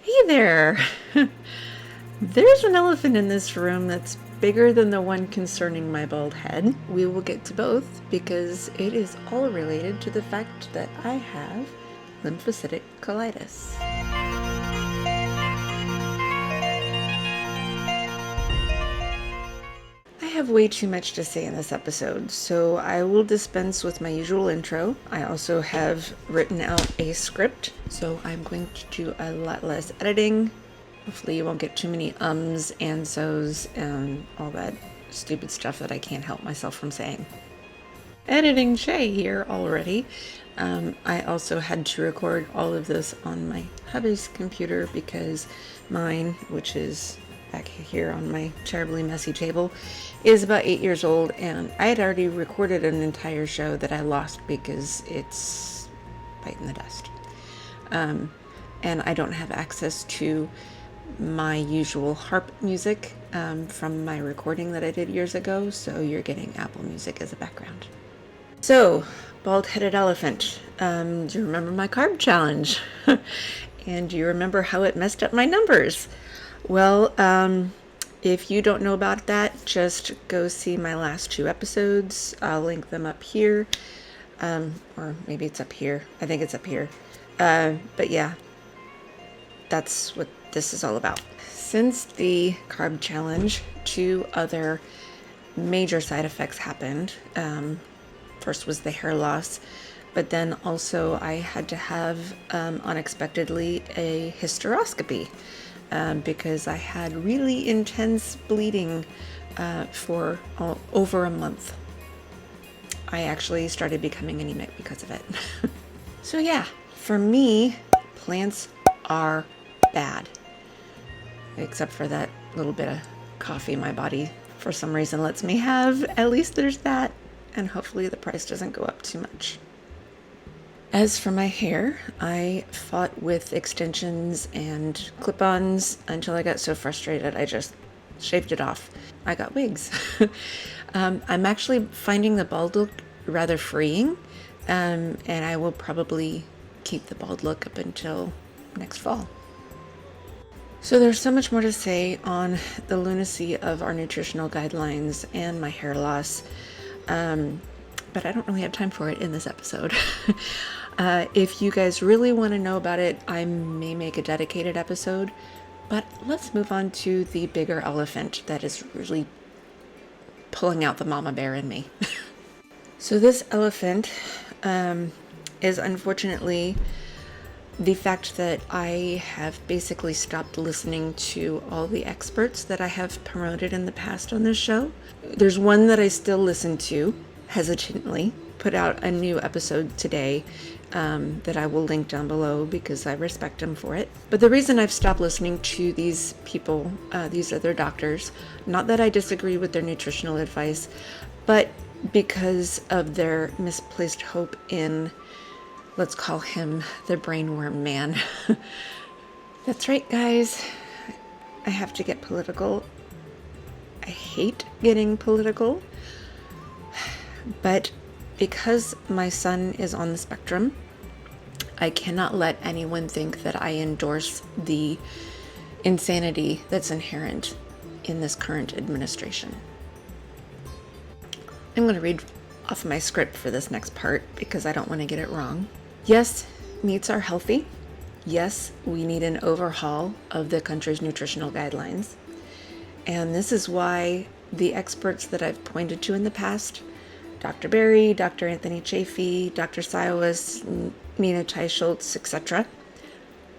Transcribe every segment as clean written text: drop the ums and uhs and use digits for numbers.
Hey there! There's an elephant in this room that's bigger than the one concerning my bald head. We will get to both because it is all related to the fact that I have lymphocytic colitis. I have way too much to say in this episode, so I will dispense with my usual intro. I also have written out a script, so I'm going to do a lot less editing. Hopefully you won't get too many ums and so's and all that stupid stuff that I can't help myself from saying. Editing Shay here already. I also had to record all of this on my hubby's computer because mine, which is back here on my terribly messy table, is about 8 years old, and I had already recorded an entire show that I lost because it's biting the dust. And I don't have access to my usual harp music from my recording that I did years ago, so you're getting Apple Music as a background. So, bald-headed elephant. Do you remember my carb challenge? And do you remember how it messed up my numbers? Well, if you don't know about that, just go see my last 2 episodes. I'll link them up here. Or maybe it's up here. I think it's up here. But yeah, that's what this is all about. Since the carb challenge, 2 other major side effects happened. First was the hair loss, but then also I had to have unexpectedly a hysteroscopy because I had really intense bleeding for over a month. I actually started becoming anemic because of it. So yeah, for me, plants are bad. Except for that little bit of coffee my body for some reason lets me have. At least there's that. And hopefully the price doesn't go up too much. As for my hair, I fought with extensions and clip-ons until I got so frustrated I just shaved it off. I got wigs. I'm actually finding the bald look rather freeing, and I will probably keep the bald look up until next fall. So there's so much more to say on the lunacy of our nutritional guidelines and my hair loss. But I don't really have time for it in this episode. If you guys really want to know about it, I may make a dedicated episode, but let's move on to the bigger elephant that is really pulling out the mama bear in me. So this elephant is unfortunately the fact that I have basically stopped listening to all the experts that I have promoted in the past on this show. There's one that I still listen to, hesitantly, put out a new episode today that I will link down below because I respect them for it. But the reason I've stopped listening to these people, these other doctors, not that I disagree with their nutritional advice, but because of their misplaced hope in, let's call him the brainworm man. That's right, guys. I have to get political. I hate getting political. But because my son is on the spectrum, I cannot let anyone think that I endorse the insanity that's inherent in this current administration. I'm going to read off my script for this next part because I don't want to get it wrong. Yes, meats are healthy. Yes, we need an overhaul of the country's nutritional guidelines. And this is why the experts that I've pointed to in the past, Dr. Berry, Dr. Anthony Chafee, Dr. Siwas, Nina Teicholz, etc.,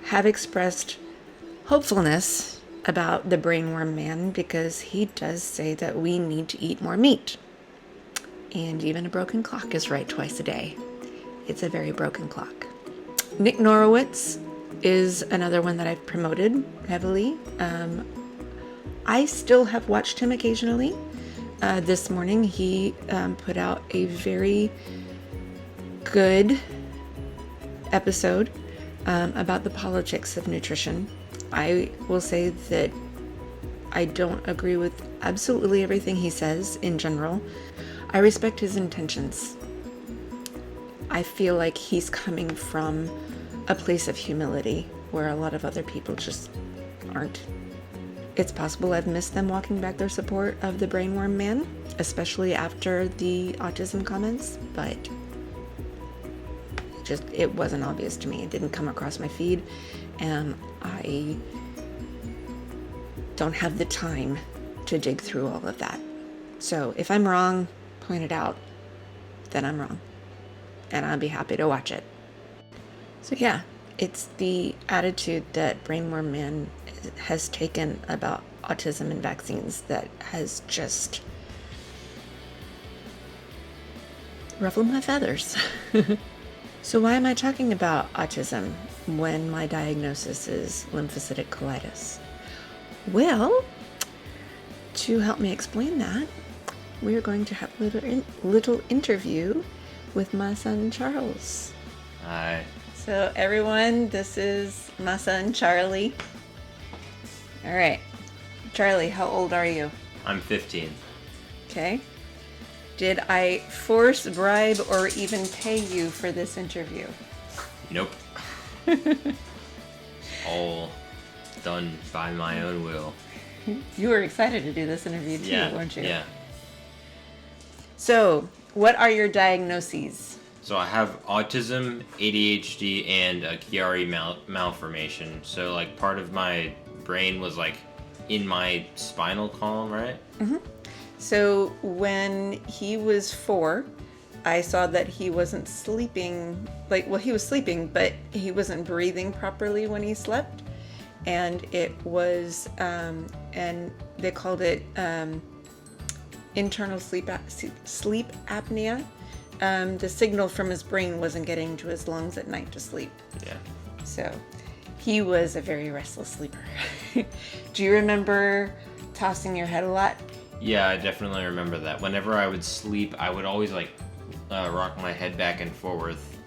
have expressed hopefulness about the brainworm man because he does say that we need to eat more meat. And even a broken clock is right twice a day. It's a very broken clock. Nick Norowitz is another one that I've promoted heavily. I still have watched him occasionally. This morning he put out a very good episode about the politics of nutrition. I will say that I don't agree with absolutely everything he says in general. I respect his intentions. I feel like he's coming from a place of humility where a lot of other people just aren't. It's possible I've missed them walking back their support of the brainworm man, especially after the autism comments, but it wasn't obvious to me. It didn't come across my feed, and I don't have the time to dig through all of that. So if I'm wrong, point it out, then I'm wrong, and I'll be happy to watch it. So yeah, it's the attitude that Brainworm Man has taken about autism and vaccines that has just ruffled my feathers. So why am I talking about autism when my diagnosis is lymphocytic colitis? Well, to help me explain that, we are going to have a little interview with my son Charles. Hi. So everyone, this is my son Charlie. All right. Charlie, how old are you? I'm 15. Okay. Did I force, bribe, or even pay you for this interview? Nope. All done by my own will. You were excited to do this interview too, weren't you? Yeah. So, what are your diagnoses? So I have autism, ADHD, and a Chiari malformation. So like part of my brain was like in my spinal column, right? Mm-hmm. So when he was 4, I saw that he wasn't sleeping, he was sleeping, but he wasn't breathing properly when he slept. And it was, and they called it internal sleep apnea. The signal from his brain wasn't getting to his lungs at night to sleep. Yeah. So he was a very restless sleeper. Do you remember tossing your head a lot? Yeah, I definitely remember that. Whenever I would sleep, I would always rock my head back and forth.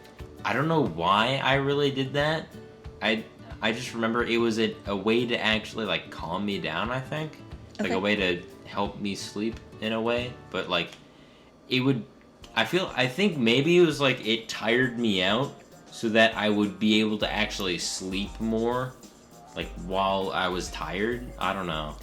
I don't know why I really did that. I just remember it was a way to actually calm me down, I think. Okay. A way to help me sleep in a way. But it would, I think maybe it was it tired me out so that I would be able to actually sleep more while I was tired. I don't know.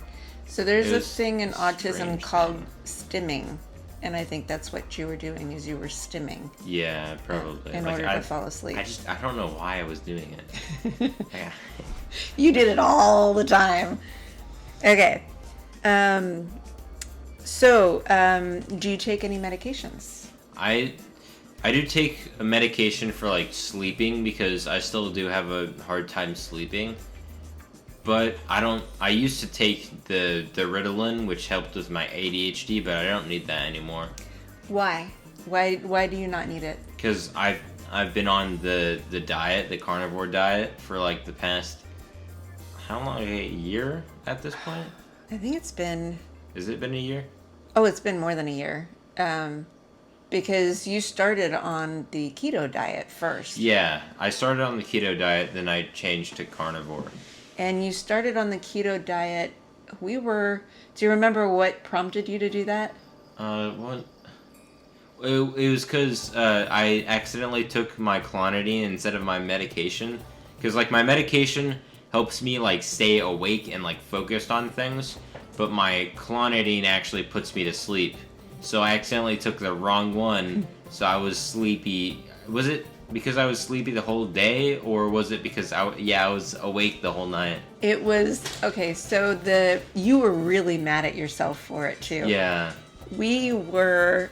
So there's a thing in strange autism called stimming, and I think that's what you were doing, is you were stimming. Yeah, probably. In order to fall asleep. I don't know why I was doing it. You did it all the time. Okay. So, do you take any medications? I do take a medication for sleeping because I still do have a hard time sleeping. But I used to take the Ritalin, which helped with my ADHD, but I don't need that anymore. Why? Why do you not need it? Because I've been on the diet, the carnivore diet, for the past, how long? A year at this point? I think it's been... Has it been a year? Oh, it's been more than a year. Because you started on the keto diet first. Yeah, I started on the keto diet, then I changed to carnivore. And you started on the keto diet. Do you remember what prompted you to do that? What? It was because I accidentally took my clonidine instead of my medication. Because my medication helps me stay awake and focused on things, but my clonidine actually puts me to sleep. So I accidentally took the wrong one, so I was sleepy. Was it because I was sleepy the whole day, or was it because I was awake the whole night? It was, okay, so you were really mad at yourself for it too. Yeah. We were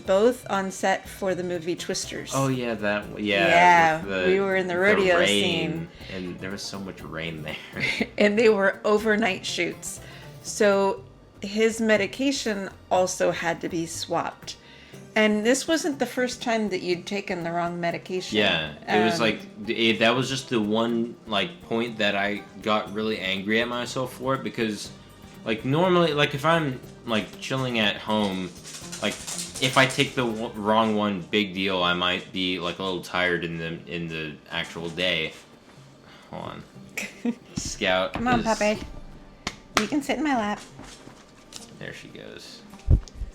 both on set for the movie Twisters. Oh yeah, Yeah, we were in the rodeo rain, scene. and there was so much rain there. And they were overnight shoots. So his medication also had to be swapped. And this wasn't the first time that you'd taken the wrong medication. Yeah, it was that was just the one point that I got really angry at myself for it, because normally if I'm chilling at home, if I take the wrong one, big deal. I might be a little tired in the actual day. Hold on. Scout. Come on, puppy. You can sit in my lap. There she goes.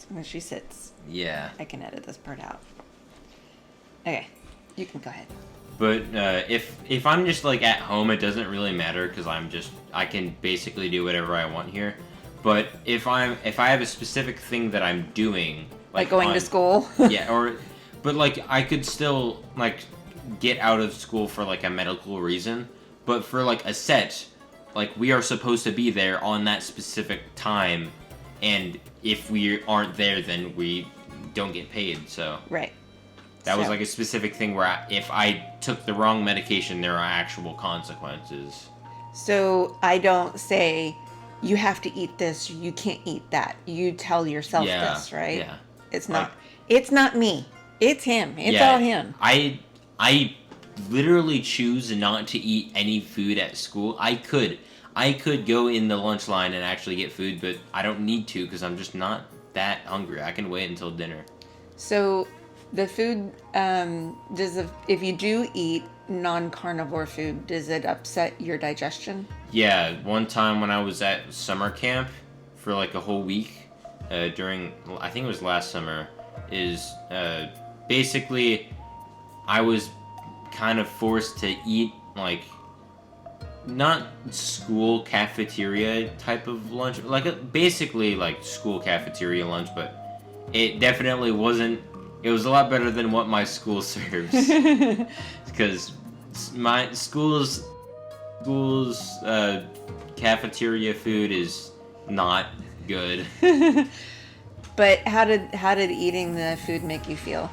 When she sits. Yeah. I can edit this part out. Okay, you can go ahead. But if I'm just like at home, it doesn't really matter because I can basically do whatever I want here. But if I have a specific thing that I'm doing, Like going to school. yeah, but like I could still like get out of school for like a medical reason. But for like a set, like we are supposed to be there on that specific time, and if we aren't there, then we don't get paid. So Right. that was like a specific thing where if I took the wrong medication, there are actual consequences. So I don't say, you have to eat this, you can't eat that. You tell yourself this, right? Yeah. It's not me. It's him. It's all him. I literally choose not to eat any food at school. I could go in the lunch line and actually get food, but I don't need to because I'm just not that hungry. I can wait until dinner. So the food, if you do eat non-carnivore food, does it upset your digestion? Yeah, one time when I was at summer camp for like a whole week, during, I think it was last summer, basically I was kind of forced to eat like not school cafeteria type of lunch, like basically like school cafeteria lunch, but it definitely wasn't. It was a lot better than what my school serves, because my school's cafeteria food is not good. But how did eating the food make you feel?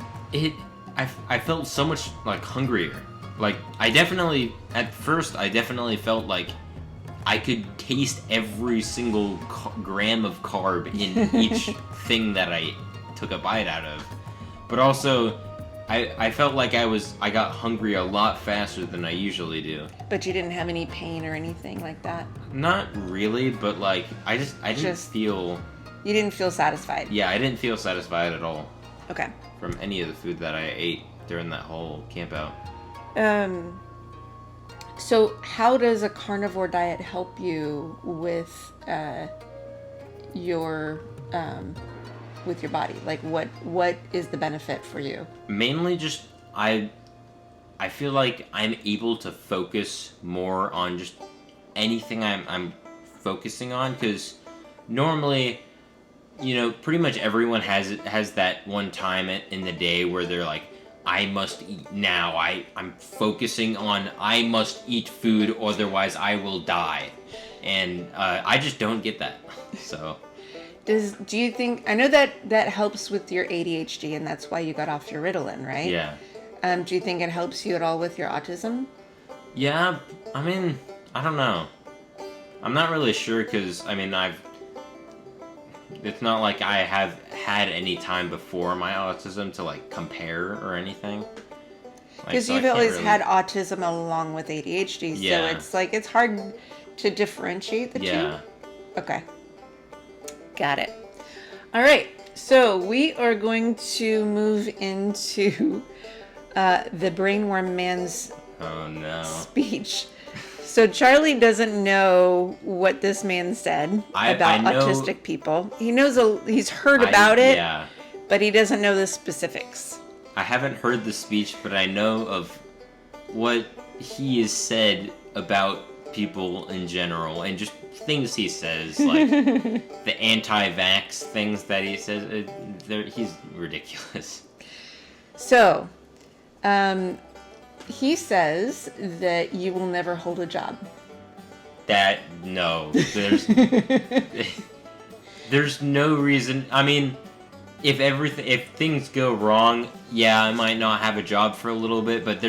I felt so much like hungrier. Like at first I definitely felt like I could taste every single gram of carb in each thing that I took a bite out of. But also I felt like I got hungry a lot faster than I usually do. But you didn't have any pain or anything like that? Not really, but like I didn't feel. You didn't feel satisfied? Yeah, I didn't feel satisfied at all. Okay. From any of the food that I ate during that whole camp out. So how does a carnivore diet help you with your body? Like what is the benefit for you? Mainly just I feel like I'm able to focus more on just anything I'm focusing on, because normally, you know, pretty much everyone has that one time in the day where they're like, I must eat now. I'm focusing on I must eat food, otherwise I will die. And I just don't get that. So do you think, I know that helps with your ADHD and that's why you got off your Ritalin, right? Yeah. Do you think it helps you at all with your autism? Yeah, I mean, I don't know. I'm not really sure because, I mean, it's not like I have had any time before my autism to like compare or anything. Because you've always had autism along with ADHD, so it's like it's hard to differentiate the two. Okay. Got it. All right. So we are going to move into the Brainworm Man's speech. So Charlie doesn't know what this man said about autistic people. He knows he's heard about it, but he doesn't know the specifics. I haven't heard the speech, but I know of what he has said about people in general and just things he says, like the anti-vax things that he says. He's ridiculous. So, he says that you will never hold a job. There's no reason. I mean, if things go wrong, I might not have a job for a little bit, but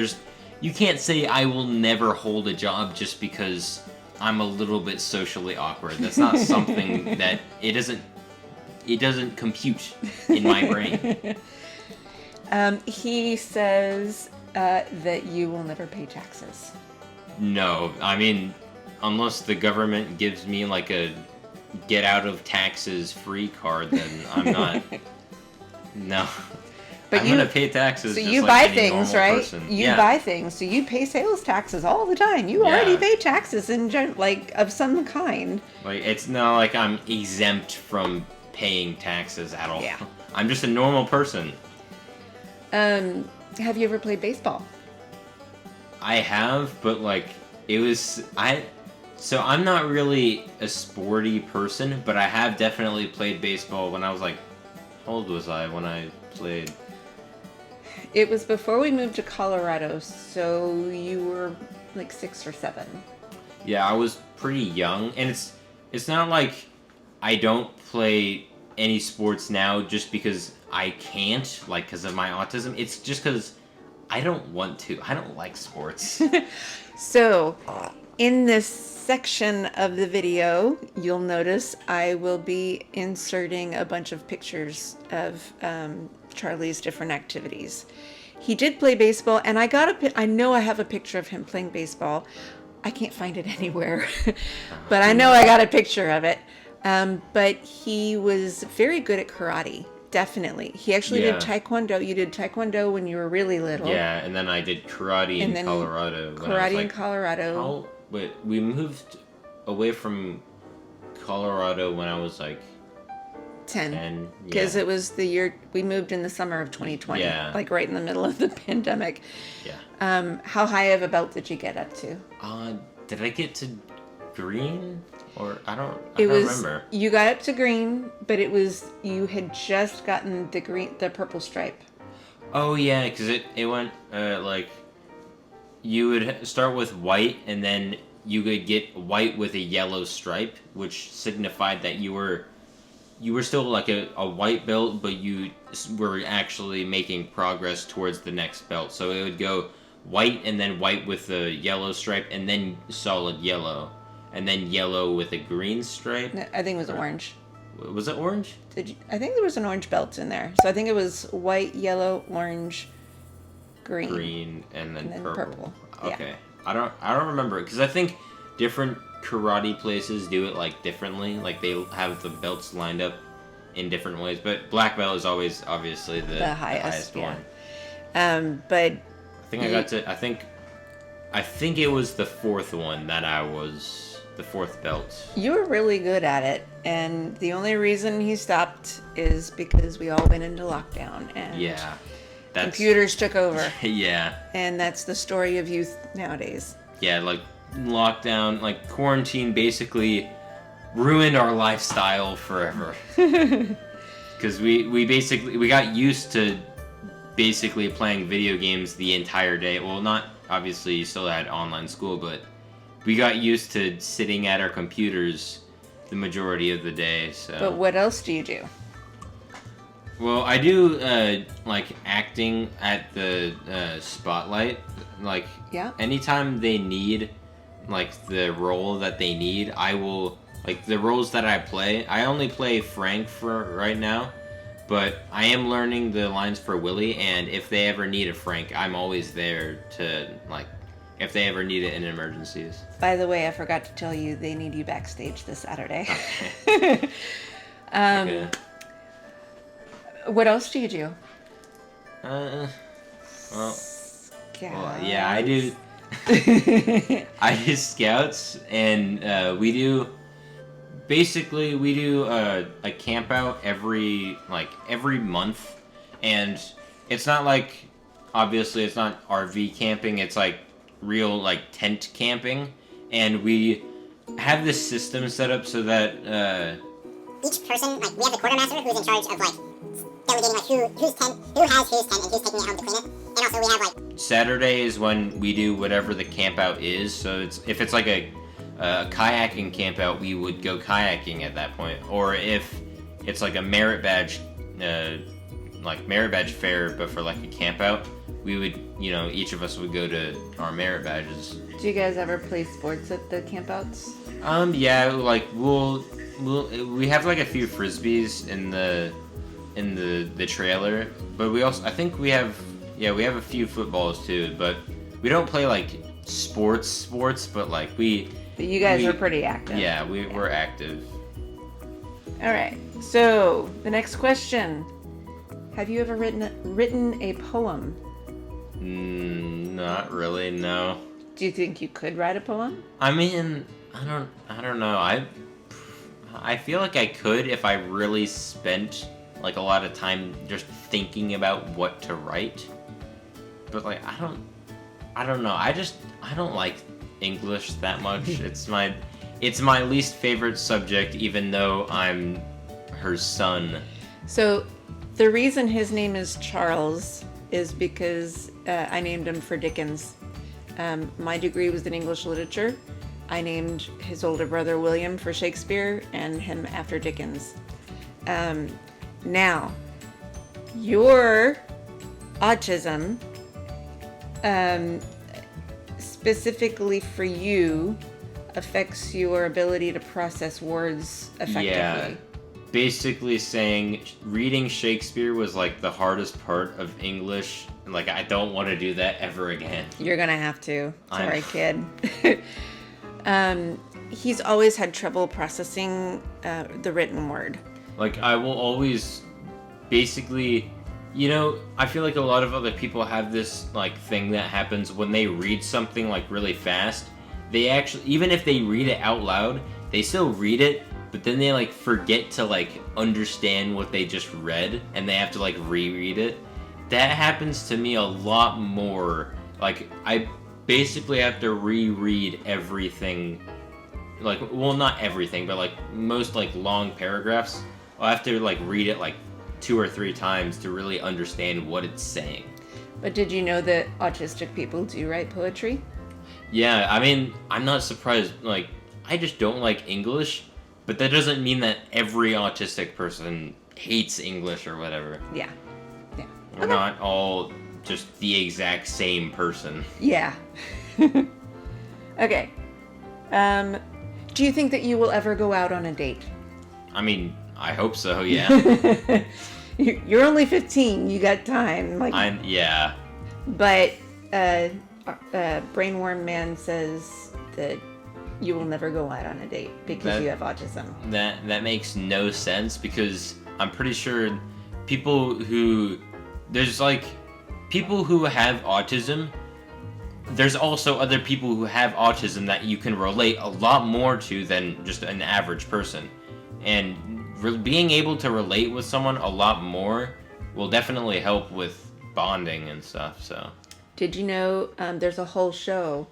you can't say I will never hold a job just because I'm a little bit socially awkward. That's not something that it doesn't compute in my brain. He says that you will never pay taxes. No, I mean, unless the government gives me like a get out of taxes free card, then I'm not. No. But I'm gonna pay taxes. So just you like buy things, right? Person. You buy things, so you pay sales taxes all the time. You already pay taxes of some kind. Like it's not like I'm exempt from paying taxes at all. Yeah. I'm just a normal person. Have you ever played baseball? I have, but like it was So I'm not really a sporty person, but I have definitely played baseball when I was like, how old was I when I played? It was before we moved to Colorado, so you were like 6 or 7. Yeah, I was pretty young, and it's not like I don't play any sports now just because I can't, like because of my autism. It's just because I don't want to. I don't like sports. So, in this section of the video, you'll notice I will be inserting a bunch of pictures of Charlie's different activities. He did play baseball, and I know I have a picture of him playing baseball. I can't find it anywhere, but I know I got a picture of it. But he was very good at karate. Definitely. He actually did taekwondo. You did taekwondo when you were really little. Yeah, and then I did karate in Colorado. Karate in Colorado. Wait, we moved away from Colorado when I was like 10. Because it was the year we moved in the summer of 2020. Yeah. Like right in the middle of the pandemic. Yeah. How high of a belt did you get up to? Did I get to green? Or I don't remember. You got up to green, but you had just gotten the purple stripe. Oh yeah, because it went like you would start with white, and then you could get white with a yellow stripe, which signified that you were still like a white belt, but you were actually making progress towards the next belt. So it would go white, and then white with a yellow stripe, and then solid yellow. And then yellow with a green stripe. I think it was orange. Was it orange? I think there was an orange belt in there. So I think it was white, yellow, orange, green. Green and then purple. Okay. Yeah. I don't remember it because I think different karate places do it like differently. Like they have the belts lined up in different ways. But black belt is always obviously the highest one. But I think it was the 4th one that I was the 4th belt. You were really good at it, and the only reason he stopped is because we all went into lockdown, and computers took over. Yeah. And that's the story of youth nowadays. Yeah, like lockdown, like quarantine basically ruined our lifestyle forever. Because we got used to basically playing video games the entire day. Well, not obviously you still had online school, but we got used to sitting at our computers the majority of the day. So. But what else do you do? Well, I do like acting at the spotlight. Like anytime they need like the role that they need, I will like the roles that I play. I only play Frank for right now, but I am learning the lines for Willie. And if they ever need a Frank, I'm always there to like. If they ever need it in emergencies. By the way, I forgot to tell you they need you backstage this Saturday. Okay. Okay. What else do you do? Well, yeah, I do. I do scouts, and we do a camp out every month, and it's not like obviously it's not RV camping. It's like real like tent camping, and we have this system set up so that each person, like we have the quartermaster who's in charge of like delegating like who has whose tent and who's taking it home to clean it, and also we have like Saturday is when we do whatever the camp out is. So if it's like a kayaking camp out, we would go kayaking at that point, or if it's like a merit badge fair, but for like a camp out, we would, each of us would go to our merit badges. Do you guys ever play sports at the campouts? Yeah, like we have like a few frisbees in the trailer, but I think we have a few footballs too, but we don't play like sports, but like But you guys are pretty active. Yeah, we're active. All right. So the next question: have you ever written a poem? Not really, no. Do you think you could write a poem? I mean, I don't know. I feel like I could if I really spent like a lot of time just thinking about what to write. But like I I don't know. I don't like English that much. It's my least favorite subject, even though I'm her son. So the reason his name is Charles is because I named him for Dickens. My degree was in English literature. I named his older brother William for Shakespeare and him after Dickens. Now, your autism, specifically for you, affects your ability to process words effectively. Yeah. Basically saying reading Shakespeare was like the hardest part of English. Like, I don't want to do that ever again. You're gonna have to. Sorry, kid. He's always had trouble processing the written word. Like, I will always basically, I feel like a lot of other people have this, like, thing that happens when they read something, like, really fast. They actually, even if they read it out loud, they still read it, but then they, like, forget to, like, understand what they just read, and they have to, like, reread it. That happens to me a lot more. Like, I basically have to reread everything. Like, well, not everything, but, like, most, like, long paragraphs. I'll have to, like, read it, like, 2 or 3 times to really understand what it's saying. But did you know that autistic people do write poetry? Yeah, I mean, I'm not surprised. Like, I just don't like English, but that doesn't mean that every autistic person hates English or whatever. Yeah. We're not all just the exact same person. Yeah. Okay. Do you think that you will ever go out on a date? I mean, I hope so, yeah. You're only 15. You got time. Yeah. But Brainworm Man says that you will never go out on a date because you have autism. That makes no sense, because I'm pretty sure there's like people who have autism. There's also other people who have autism that you can relate a lot more to than just an average person. And being able to relate with someone a lot more will definitely help with bonding and stuff, so. Did you know there's a whole show,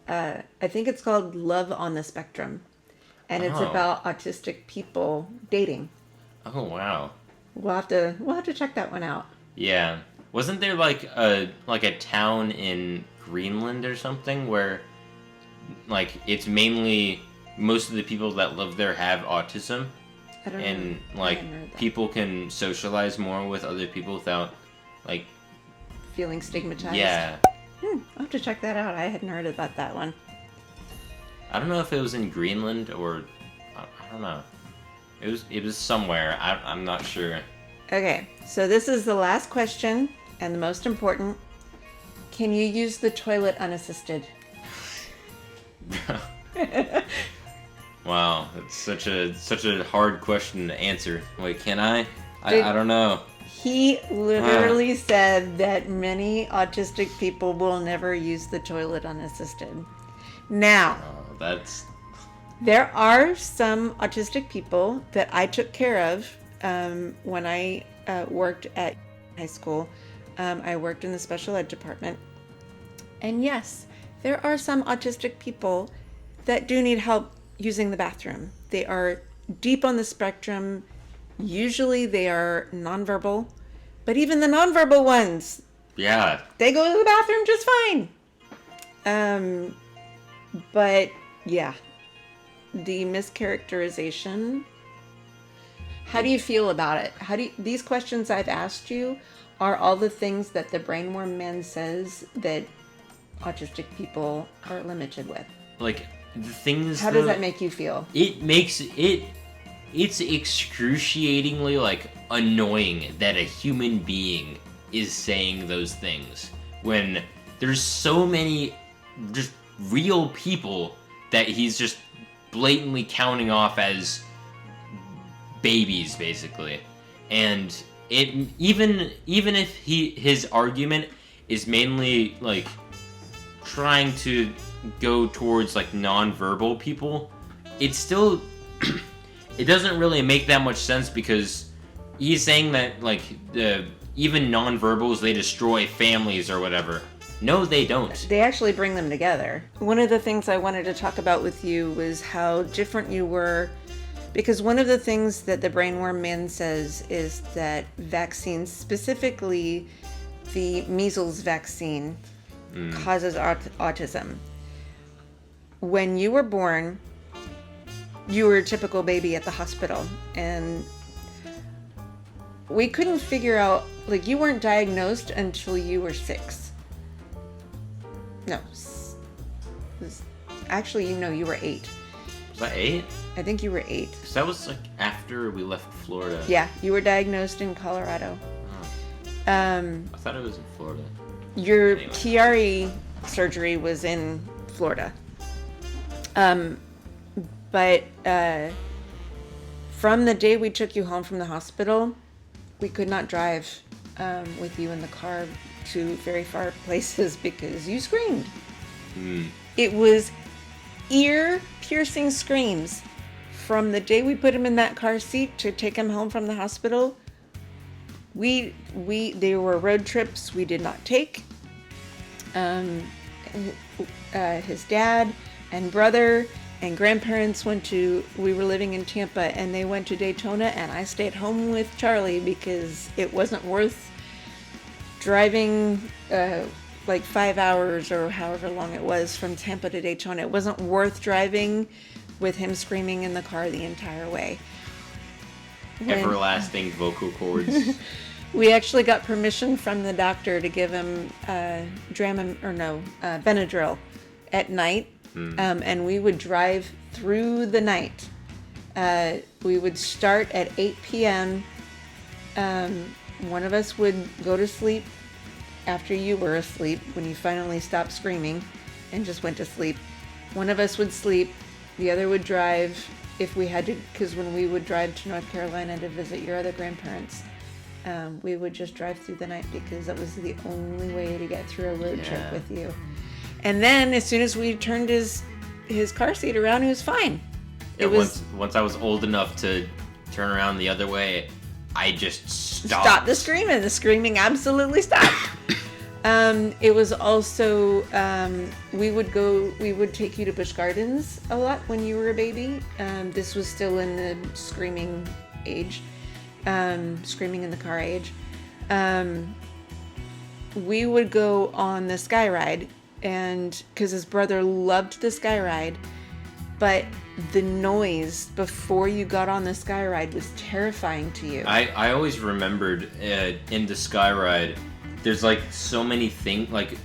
I think it's called Love on the Spectrum, and it's about autistic people dating. Oh, wow. We'll have to check that one out. Yeah. Wasn't there like a town in Greenland or something where, like, it's mainly most of the people that live there have autism? I don't know. And, like, people can socialize more with other people without, like... feeling stigmatized? Yeah. I'll have to check that out. I hadn't heard about that one. I don't know if it was in Greenland or... I don't know. It was somewhere. I'm not sure. Okay, so this is the last question, and the most important. Can you use the toilet unassisted? Wow, it's such a hard question to answer. Wait, can I? I don't know. He literally said that many autistic people will never use the toilet unassisted. Now, there are some autistic people that I took care of when I worked at high school. I worked in the special ed department. And yes, there are some autistic people that do need help using the bathroom. They are deep on the spectrum. Usually they are nonverbal, but even the nonverbal ones, yeah, they go to the bathroom just fine. But yeah, the mischaracterization. How do you feel about it? These questions I've asked you are all the things that the Brainworm Man says that autistic people are limited with. Like, the things. How does that make you feel? It's excruciatingly, like, annoying that a human being is saying those things when there's so many just real people that he's just blatantly counting off as babies, basically. And even if his argument is mainly, like, trying to go towards, like, non-verbal people, it's still it doesn't really make that much sense, because he's saying that, like, even non-verbals, they destroy families or whatever. No, they don't. They actually bring them together. One of the things I wanted to talk about with you was how different you were, because one of the things that the Brainworm Man says is that vaccines, specifically the measles vaccine, causes autism. When you were born, you were a typical baby at the hospital, and we couldn't figure out, like, you weren't diagnosed until you were 6. No. Actually, you were 8. Was that 8? I think you were 8. Because that was, like, after we left Florida. Yeah, you were diagnosed in Colorado. Oh. I thought it was in Florida. Your Chiari surgery was in Florida. But from the day we took you home from the hospital, we could not drive with you in the car to very far places because you screamed. It was ear-piercing screams from the day we put him in that car seat to take him home from the hospital. They were road trips we did not take. His dad and brother and grandparents we were living in Tampa, and they went to Daytona, and I stayed home with Charlie because it wasn't worth driving like 5 hours or however long it was from Tampa to Daytona. It wasn't worth driving with him screaming in the car the entire way. Everlasting vocal cords. We actually got permission from the doctor to give him Benadryl at night, and we would drive through the night. We would start at 8 p.m. One of us would go to sleep after you were asleep, when you finally stopped screaming and just went to sleep. One of us would sleep, the other would drive if we had to, because when we would drive to North Carolina to visit your other grandparents, we would just drive through the night because that was the only way to get through a road trip with you. And then as soon as we turned his car seat around, he was fine. Once I was old enough to turn around the other way, I just stopped. Stopped the screaming. The screaming absolutely stopped. It was also, we would take you to Busch Gardens a lot when you were a baby. This was still in the screaming age, screaming in the car age. We would go on the Sky Ride, and because his brother loved the Sky Ride, but the noise before you got on the Sky Ride was terrifying to you. I always remembered in the Sky Ride, there's like so many things, like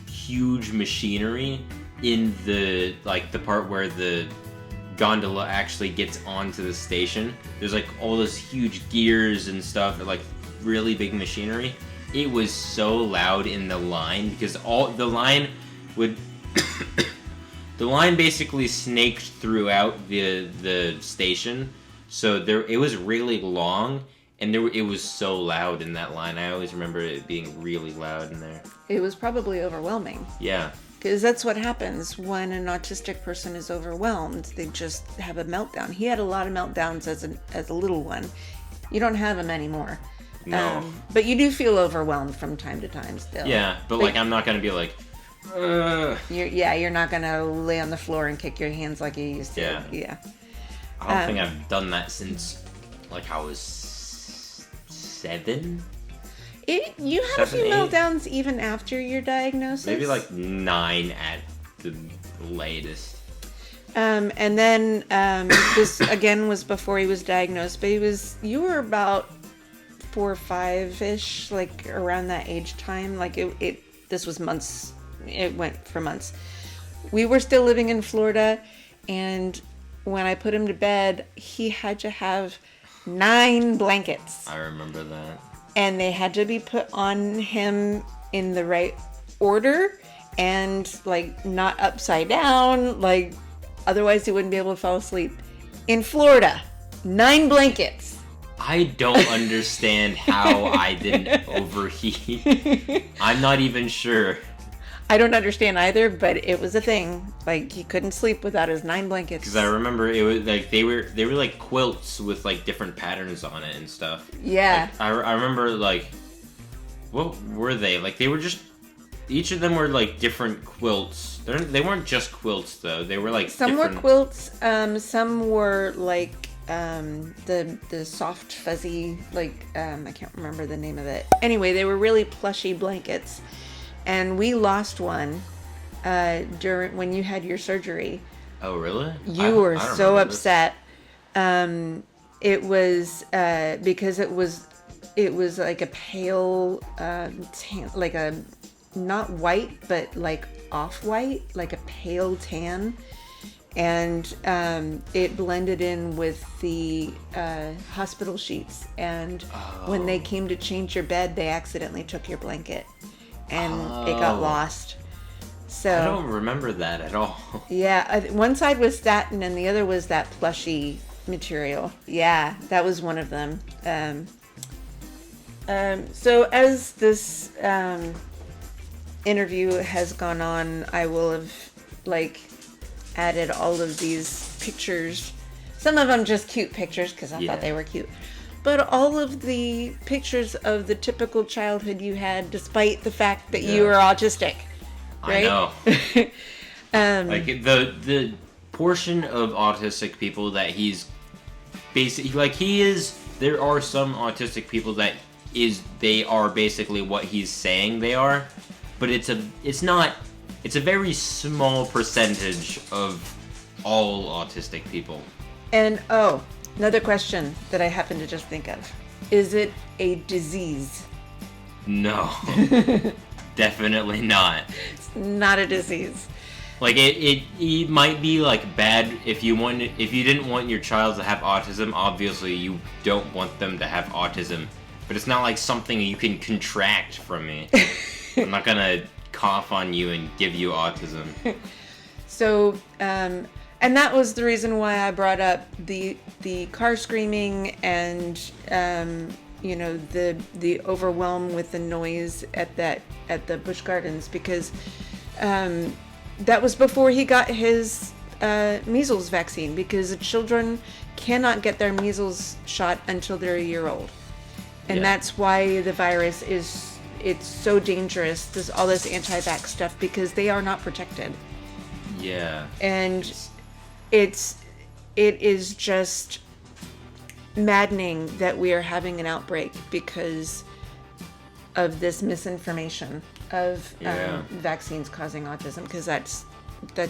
huge machinery in the part where the gondola actually gets onto the station. There's like all those huge gears and stuff, like really big machinery. It was so loud in the line because the line would the line basically snaked throughout the station, so it was really long, and it was so loud in that line. I always remember it being really loud in there. It was probably overwhelming. Yeah. Because that's what happens when an autistic person is overwhelmed. They just have a meltdown. He had a lot of meltdowns as a little one. You don't have them anymore. No. But you do feel overwhelmed from time to time still. Yeah, but like I'm not gonna be like, You're not gonna lay on the floor and kick your hands like you used to. Yeah. I don't think I've done that since like I was 7. You had a few meltdowns even after your diagnosis. Maybe like 9 at the latest. And then this again was before he was diagnosed, but you were about 4 or 5-ish, like around that age time. Like this was months. It went for months. We were still living in Florida, and when I put him to bed, he had to have 9 blankets. I remember that. And they had to be put on him in the right order and like not upside down, like otherwise he wouldn't be able to fall asleep. In Florida, 9 blankets. I don't understand how I didn't overheat. I'm not even sure. I don't understand either, but it was a thing. Like he couldn't sleep without his 9 blankets. Because I remember it was like they were like quilts with like different patterns on it and stuff. Yeah. Like, I remember like, what were they? Like they were just each of them were like different quilts. They weren't just quilts though. They were like some different... were quilts. Some were like the soft fuzzy like I can't remember the name of it. Anyway, they were really plushy blankets, and we lost one during when you had your surgery. Oh really? You were so upset. It was because it was like a pale tan, like a not white but like off-white, like a pale tan, and it blended in with the hospital sheets, and when they came to change your bed, they accidentally took your blanket, and it got lost. So I don't remember that at all. Yeah, one side was satin and the other was that plushy material. Yeah, that was one of them. So as this interview has gone on, I will have like added all of these pictures. Some of them just cute pictures because I thought they were cute. But all of the pictures of the typical childhood you had, despite the fact that you were autistic. Right? I know. Like the portion of autistic people that he's basically like he is. There are some autistic people that they are basically what he's saying they are, but it's a very small percentage of all autistic people. And another question that I happen to just think of: is it a disease? No. Definitely not. It's not a disease. Like it might be like bad if you didn't want your child to have autism. Obviously, you don't want them to have autism, but it's not like something you can contract from me. I'm not gonna cough on you and give you autism. So, and that was the reason why I brought up the car screaming and you know, the overwhelm with the noise at the Busch Gardens, because that was before he got his measles vaccine, because children cannot get their measles shot until they're a year old, and that's why the virus it's so dangerous. There's all this anti-vax stuff because they are not protected. Yeah. And it is just maddening that we are having an outbreak because of this misinformation of vaccines causing autism, because that's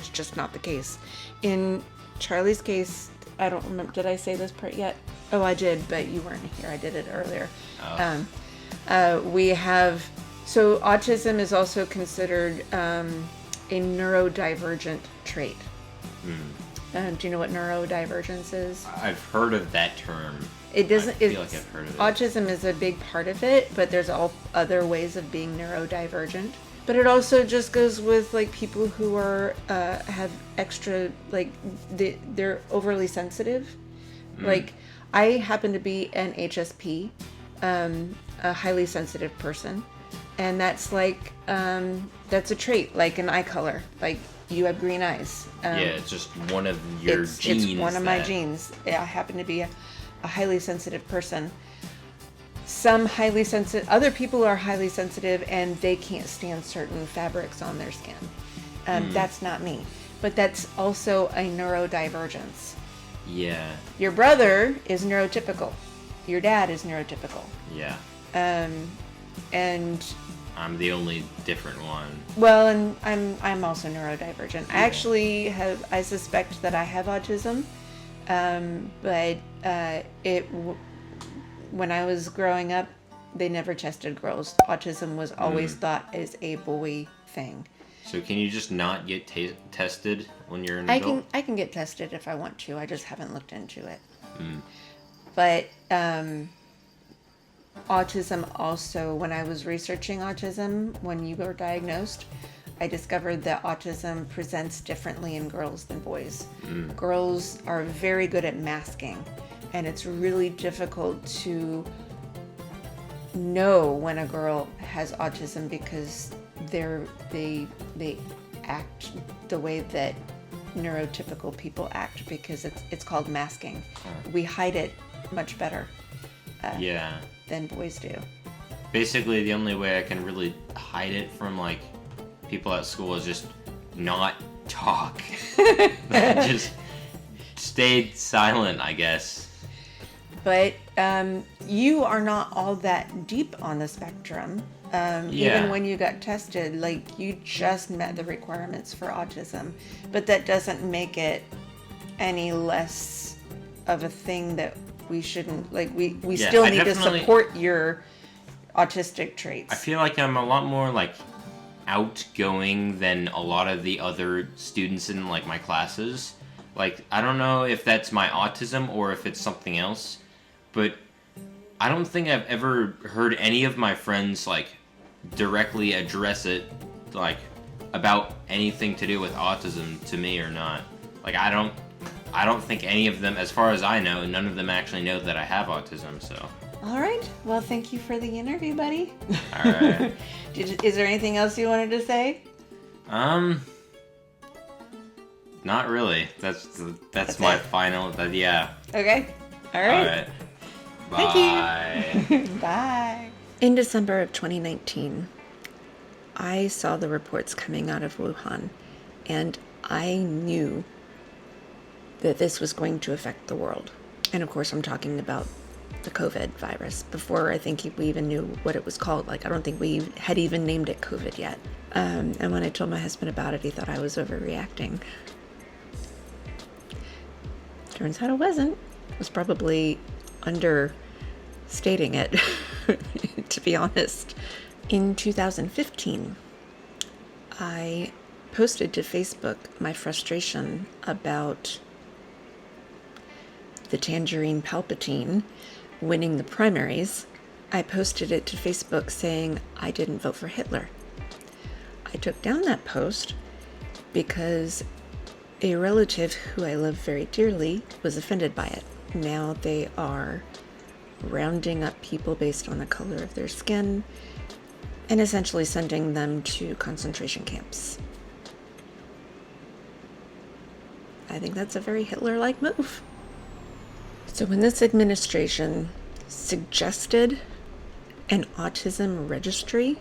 just not the case. In Charlie's case, I don't remember, did I say this part yet? Oh, I did, but you weren't here. I did it earlier. We have, so autism is also considered a neurodivergent trait. Do you know what neurodivergence is? I've heard of that term. It doesn't. I feel like I've heard of it. Autism is a big part of it, but there's all other ways of being neurodivergent. But it also just goes with like people who are have extra like they're overly sensitive. Like I happen to be an HSP, a highly sensitive person, and that's like that's a trait, like an eye color, like. You have green eyes. It's just one of your genes. It's one of my genes. I happen to be a highly sensitive person. Other people are highly sensitive and they can't stand certain fabrics on their skin. That's not me. But that's also a neurodivergence. Yeah. Your brother is neurotypical. Your dad is neurotypical. Yeah. And I'm the only different one. Well, and I'm also neurodivergent. Yeah. I suspect that I have autism, but when I was growing up, they never tested girls. Autism was always thought as a boy thing. So can you just not get tested when you're an adult? I can get tested if I want to. I just haven't looked into it. But autism also, when I was researching autism, when you were diagnosed, I discovered that autism presents differently in girls than boys. Girls are very good at masking, and it's really difficult to know when a girl has autism because they act the way that neurotypical people act, because it's called masking. We hide it much better. Than boys do. Basically, the only way I can really hide it from like people at school is just not talk. Just stayed silent, I guess. But you are not all that deep on the spectrum. Even when you got tested, like, you just met the requirements for autism. But that doesn't make it any less of a thing that we shouldn't, like, we still need to support your autistic traits. I feel like I'm a lot more, like, outgoing than a lot of the other students in, like, my classes. Like, I don't know if that's my autism or if it's something else, but I don't think I've ever heard any of my friends, like, directly address it, like, about anything to do with autism to me or not. Like, I don't think any of them, as far as I know, none of them actually know that I have autism, so. All right. Well, thank you for the interview, buddy. All right. Is there anything else you wanted to say? Not really. That's my it? final, yeah. Okay. All right. All right. Bye. Thank you. Bye. In December of 2019, I saw the reports coming out of Wuhan, and I knew that this was going to affect the world. And of course, I'm talking about the COVID virus. Before I think we even knew what it was called. Like, I don't think we had even named it COVID yet. And when I told my husband about it, he thought I was overreacting. Turns out it wasn't. It was probably understating it, to be honest. In 2015, I posted to Facebook my frustration about the Tangerine Palpatine winning the primaries. I posted it to Facebook saying I didn't vote for Hitler. I took down that post because a relative who I love very dearly was offended by it. Now they are rounding up people based on the color of their skin and essentially sending them to concentration camps. I think that's a very Hitler-like move. So when this administration suggested an autism registry,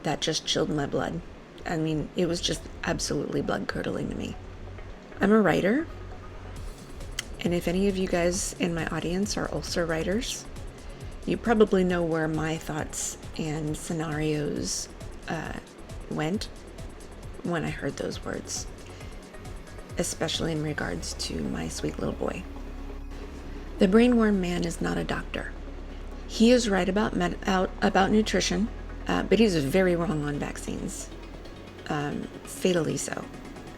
that just chilled my blood. I mean, it was just absolutely blood-curdling to me. I'm a writer, and if any of you guys in my audience are also writers, you probably know where my thoughts and scenarios went when I heard those words, especially in regards to my sweet little boy. The brainworm man is not a doctor. He is right about nutrition, but he's very wrong on vaccines. Fatally so.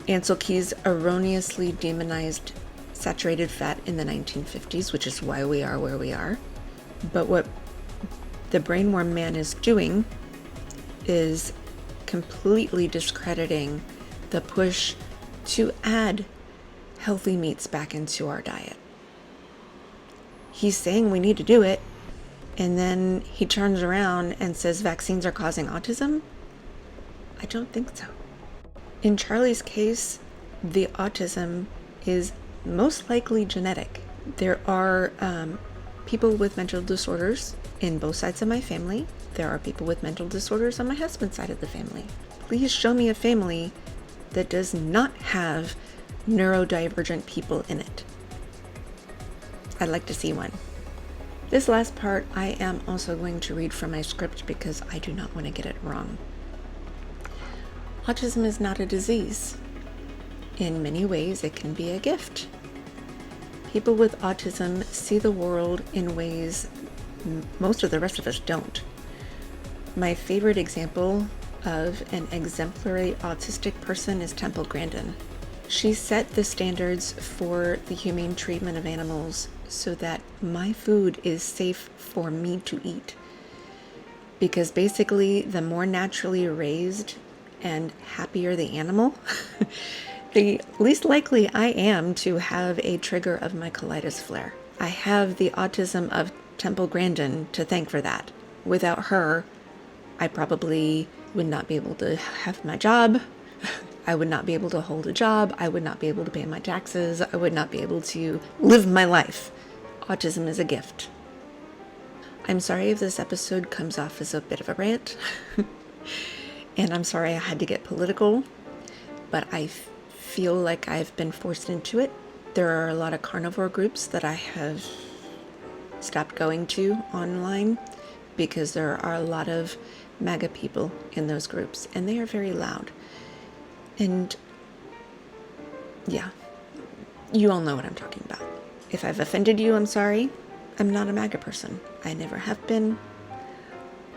Ansel Keys erroneously demonized saturated fat in the 1950s, which is why we are where we are. But what the brainworm man is doing is completely discrediting the push to add healthy meats back into our diet. He's saying we need to do it, and then he turns around and says vaccines are causing autism? I don't think so. In Charlie's case, the autism is most likely genetic. There are people with mental disorders in both sides of my family. There are people with mental disorders on my husband's side of the family. Please show me a family that does not have neurodivergent people in it. I'd like to see one. This last part I am also going to read from my script because I do not want to get it wrong. Autism is not a disease. In many ways, it can be a gift. People with autism see the world in ways most of the rest of us don't. My favorite example of an exemplary autistic person is Temple Grandin. She set the standards for the humane treatment of animals so that my food is safe for me to eat. Because basically, the more naturally raised and happier the animal, the least likely I am to have a trigger of my colitis flare. I have the autism of Temple Grandin to thank for that. Without her, I probably would not be able to have my job. I would not be able to hold a job. I would not be able to pay my taxes. I would not be able to live my life. Autism is a gift. I'm sorry if this episode comes off as a bit of a rant. And I'm sorry I had to get political, but I feel like I've been forced into it. There are a lot of carnivore groups that I have stopped going to online because there are a lot of MAGA people in those groups, and they are very loud. And yeah, you all know what I'm talking about. If I've offended you, I'm sorry. I'm not a MAGA person. I never have been.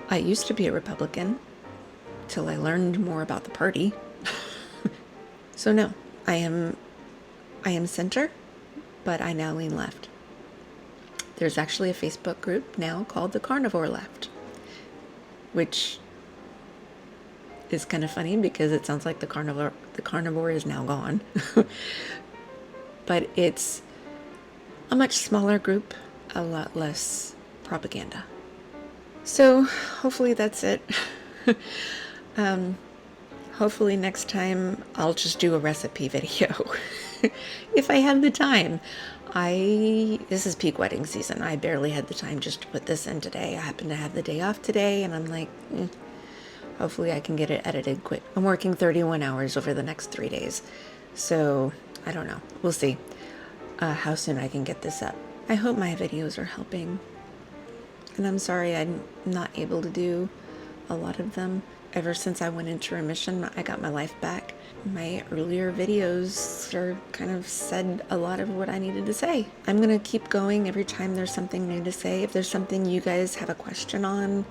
I used to be a Republican till I learned more about the party. So no, I am center, but I now lean left. There's actually a Facebook group now called the Carnivore Left, which is kind of funny because it sounds like the carnivore is now gone. But it's a much smaller group, a lot less propaganda. So hopefully that's it. Hopefully next time I'll just do a recipe video. If I have the time. This is peak wedding season. I barely had the time just to put this in today. I happen to have the day off today, and I'm like, hopefully I can get it edited quick. I'm working 31 hours over the next 3 days. So I don't know. We'll see how soon I can get this up. I hope my videos are helping. And I'm sorry I'm not able to do a lot of them. Ever since I went into remission, I got my life back. My earlier videos kind of said a lot of what I needed to say. I'm going to keep going every time there's something new to say. If there's something you guys have a question on,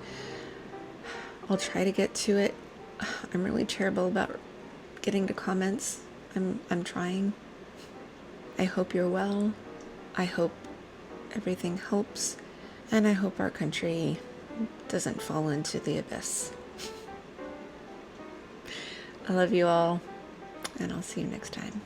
I'll try to get to it. I'm really terrible about getting to comments. I'm trying. I hope you're well. I hope everything helps. And I hope our country doesn't fall into the abyss. I love you all, and I'll see you next time.